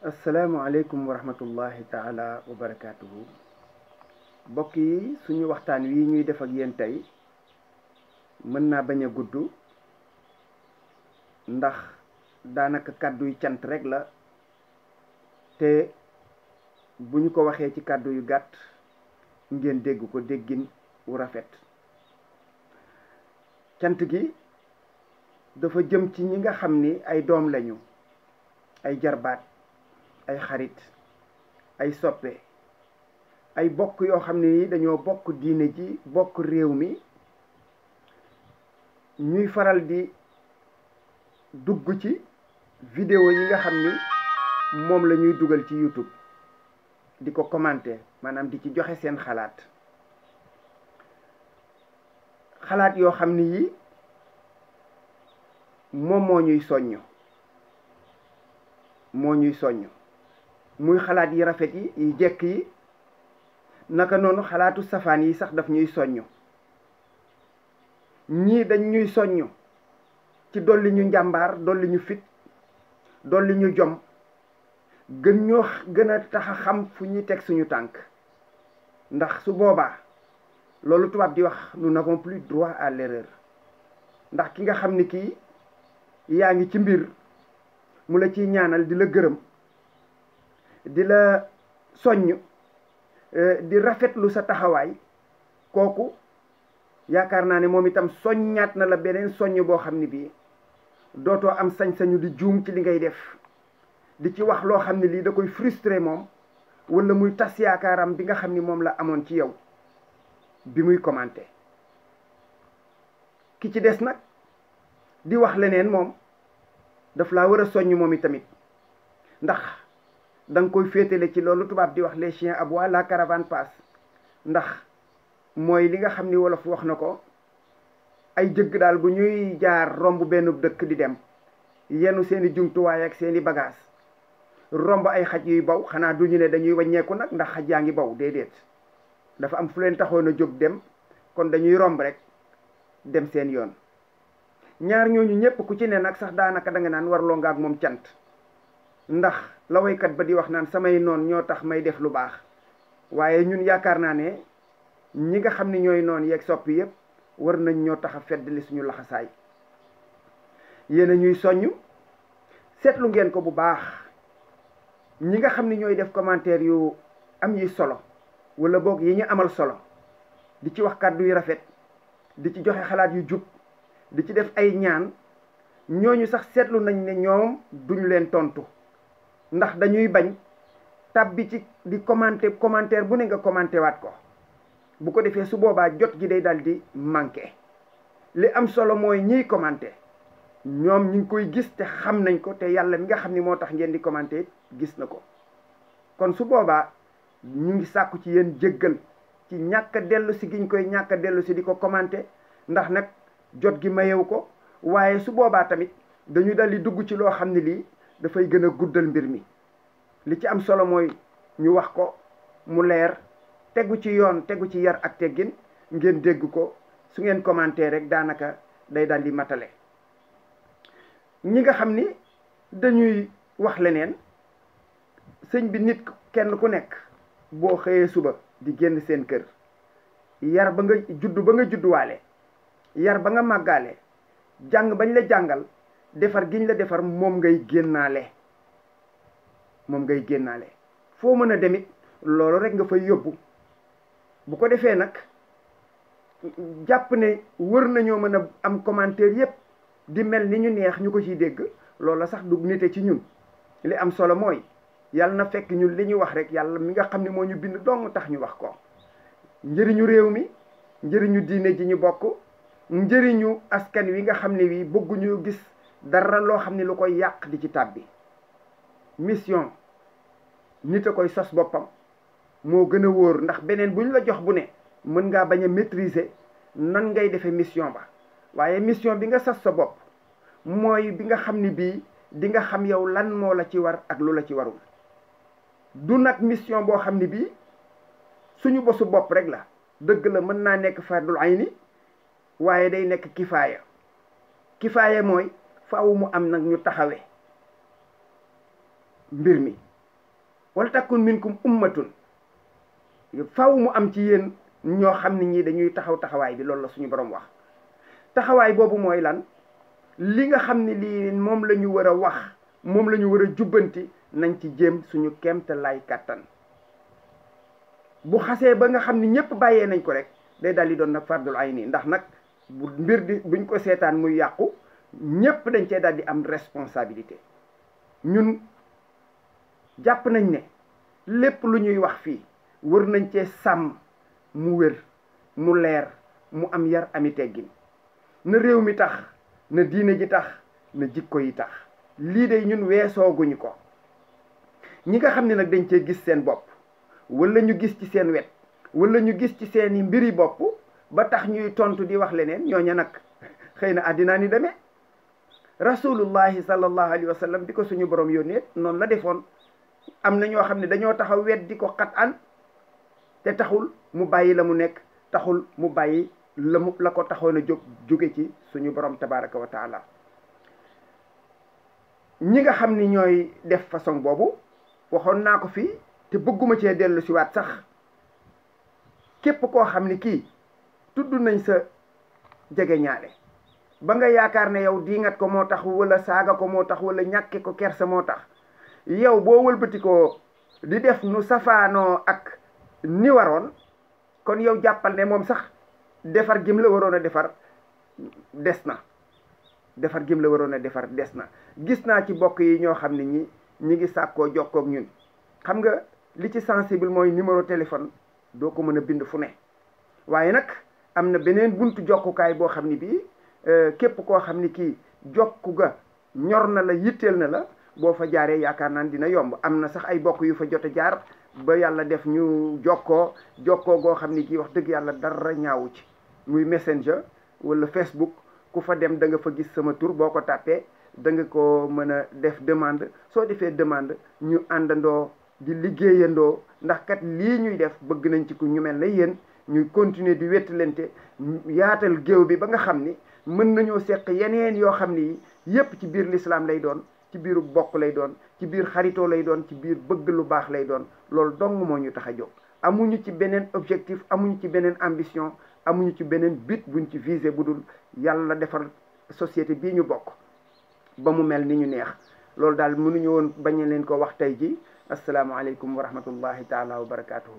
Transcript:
asalaamualeykum wa rahmatullahi taala wa barakaatuhu. mbokk yi, suñu waxtaan wi ñuy def ak yéen tey mën naa bañ a gudd ndax daanaka kàddu yu cant rek la, te bu ñu ko waxee ci kàddu yu gàtt ngeen dégg ko déggin wu rafet. cant gi dafa jëm ci ñi nga xam ni ay doom lañu, ay jarbaat, ay xarit, ay soppe, ay bokk yoo xam ne ni dañoo bokk diine ji, bokk réew mi, ñuy faral di dugg ci vidéo yi nga xam ni moom la ñuy dugal ci YouTube di ko commenter, maanaam di ci joxe seen xalaat yoo xam ni yi moom moo ñuy soññ muy xalaat yi rafet yi jekk yi, naka noonu xalaatu safaan yi sax daf ñuy soññ. ñii dañ ñuy soññ ci dolli ñu njàmbaar, dolli ñu fit, dolli ñu jom, gën a tax a xam fu ñuy teg suñu tànk. ndax su boobaa loolu tubaab di wax nous n'avons plus droit à l'erreur. ndax ki nga xam ni kii yaa ngi ci mbir mu la ciy ñaanal, di la gërëm, di la soññ, di rafetlu sa taxawaay, kooku yaakaar naa ne moom itam soññaat na la beneen soññ boo xam ne bii dootoo am sañ-sañu di juum ci li ngay def, di ci wax loo xam ne lii da koy frustré moom, wala muy tas yaakaaram bi nga xam ni moom la amoon ci yow bi muy commenté. ki ci des nag di wax leneen, moom daf laa war a soññ moom itamit, ndax da nga koy féetale ci loolu tubaab di wax les chiens aboient, la caravane passe. ndax mooy li nga xam ni wolof wax na ko, ay jëgg daal bu ñuy jaar romb benn dëkk di dem yenu seeni jumtuwaay ak seeni bagage, romb ay xaj yuy baw, xanaa du ñu ne dañuy wàññeeku nag ndax xaj yaa ngi baw, déedéet. dafa am fu leen taxoon a jóg dem, kon dañuy romb rek dem seen yoon. ñaar ñooñu ñépp ku ci ne nag sax daanaka da nga naan warloo nga ak moom cant, ndax la waykat ba di wax naan samay noon ñoo tax may def lu baax. waaye ñun yaakaar naa ne ñi nga xam ne ñooy noon yeeg soppi yépp war nañ ñoo tax a feddali suñu laxasaay. yéen a ñuy soññ, seetlu ngeen ko bu baax, ñi nga xam ne ñooy def commentaire yu am yi solo, wala boog yi ñu amal solo, di ci wax kàddu yu rafet, di ci joxe xalaat yu jub, di ci def ay ñaan, ñooñu sax seetlu nañ ne ñoom duñ leen tontu, ndax dañuy bañ tàbbi ci di commentaire bu ne nga commenté waat ko. bu ko defee su boobaa jot gi day dal di manqué. li am solo mooy ñiy commenté ñoom ñi ngi koy gis te xam nañ ko, te yàlla mi nga xam ni moo tax ngeen di commenté gis na ko. kon su boobaa ñu ngi sàkku ci yéen jéggal ci ñàkk a dellu si giñ koy ñàkk a dellu si di ko commenté, ndax nag jot gi mayewu ko. waaye su boobaa tamit dañu dal di dugg ci loo xam ne lii dafay gën a guddal mbir mi. li ci am solo mooy ñu wax ko mu leer, tegu ci yoon, tegu ci yar ak teggin, ngeen dégg ko. su ngeen commenté rek daanaka day dal di matale. ñi nga xam ni dañuy wax leneen, sëñ bi nit kenn ku nekk boo xëyee suba di génn seen kër, yar ba nga judduwaale, yar ba nga màggaale, jàng bañ la jàngal, defar giñ la defar, moom ngay génnaale. foo mën a demit loolu rek nga fay yóbbu. bu ko defee nag jàpp ne wër nañoo mën a am commentaire yépp di mel ni ñu neex ñu ko ciy dégg, loola sax du nite ci ñun. li am solo mooy yàlla na fekk ñun li ñu wax rek yàlla mi nga xam ne moo ñu bind dong tax ñu wax ko. njëriñu réew mi, njëriñu diine ji ñu bokk, njëriñu askan wi nga xam ne wi bëgguñu gis dara loo xam ne lu koy yàq di ci tàbbi. mission nit a koy sos boppam moo gën a wóor, ndax beneen bu ñu la jox bu ne mën ngaa bañ a maîtriser nan ngay defee mission ba. waaye mission bi nga sas sa bopp mooy bi nga xam ni bii di nga xam yow lan moo la ci war ak lu la ci warul. du nag mission boo xam ni bii suñu bosu bopp rek la. dëgg la mën naa nekk fardul ayni, waaye day nekk kifaaya mooy faaw mu am nag ñu taxawe mbir mi. wala takun minkum ummatun faw mu am ci yéen ñoo xam ne ñii dañuy taxaw taxawaay bi. loolu la suñu borom wax. taxawaay boobu mooy lan? li nga xam ne lii moom la ñu war a wax, moom la ñu war a jubbanti, nañ ci jéem suñu kéemte lay kàttan. bu xasee ba nga xam ni ñëpp bàyyee nañ ko rek day daal di doon nag fardul ayni, ndax nag bu mbir di buñ ko seetaan muy yàqu ñëpp dañ cee daal di am responsabilité. ñun jàpp nañ ne lépp lu ñuy wax fii wër nañ cee sàmm mu wér, mu leer, mu am yar, ami teggin. na réew mi tax, na diine ji tax, na jikko yi tax. lii de ñun weesooguñu ko. ñi nga xam ne nag dañ cee gis seen bopp, wala ñu gis ci seen wet, wala ñu gis ci seeni mbiri bopp ba tax ñuy tontu di wax leneen, ñooña nag xëy na àddinaa ni demee. rasulullahi sallallahu alayhi wa sallam di ko suñu borom yónnee noonu la defoon. am na ñoo xam ne dañoo taxaw wet di ko xat an te taxul mu bàyyi la mu nekk, taxul mu bàyyi la ko taxoon a jóge ci suñu borom tabaraka wa taala. ñi nga xam ni ñooy def façon boobu waxoon naa ko fii te bëgguma cee dellu si waat sax. képp koo xam ni kii tudd nañ sa jege ñaale ba nga yaakaar ne yow diingat ko moo tax, wala saaga ko moo tax, wala ñàkke ko kersa moo tax, yow boo wëlbatikoo di def nu safaanoo ak ni waroon, kon yow jàppal ne moom sax defar gim la waroon a defar des na. defar gim la waroon a defar des na. gis naa ci bokk yi ñoo xam ne ñi ngi sàkkoo jokkoog ñun. xam nga li ci sensible mooy numéro téléphone doo ko mën a bind fu ne, waaye nag am na beneen buntu jokkukaay boo xam ni bii képp koo xam ni kii jokku ga ñor na la, yitteel na la, boo fa jaaree yaakaar naan dina yomb. am na sax ay bokk yu fa jot a jaar ba yàlla def ñu jokkoo goo xam ni kii wax dëgg yàlla dara ñaawu ci. muy Messenger wala Facebook, ku fa dem da nga fa gis sama tur, boo ko tàppee da nga ko mën a def demande. soo defee demande ñu àndandoo di liggéeyandoo, ndax kat lii ñuy def bëgg nañ ci ku ñu mel ne yéen ñuy continuer di wettalante, yaatal géew bi ba nga xam ni mën nañoo seq yeneen yoo xam ni yépp ci biir l'islam lay doon, ci biiru bokk lay doon, ci biir xaritoo lay doon, ci biir bëgg lu baax lay doon. loolu dong moo ñu tax a jóg. amuñu ci beneen objectif, amuñu ci beneen ambition, amuñu ci beneen but buñ ci visé bu dul yàlla defar société bii ñu bokk ba mu mel ni ñu neex. loolu daal mënuñu woon bañ leen ko wax tey ji. assalaamu aleykum wa rahmatullahi taala wa barakatuhu.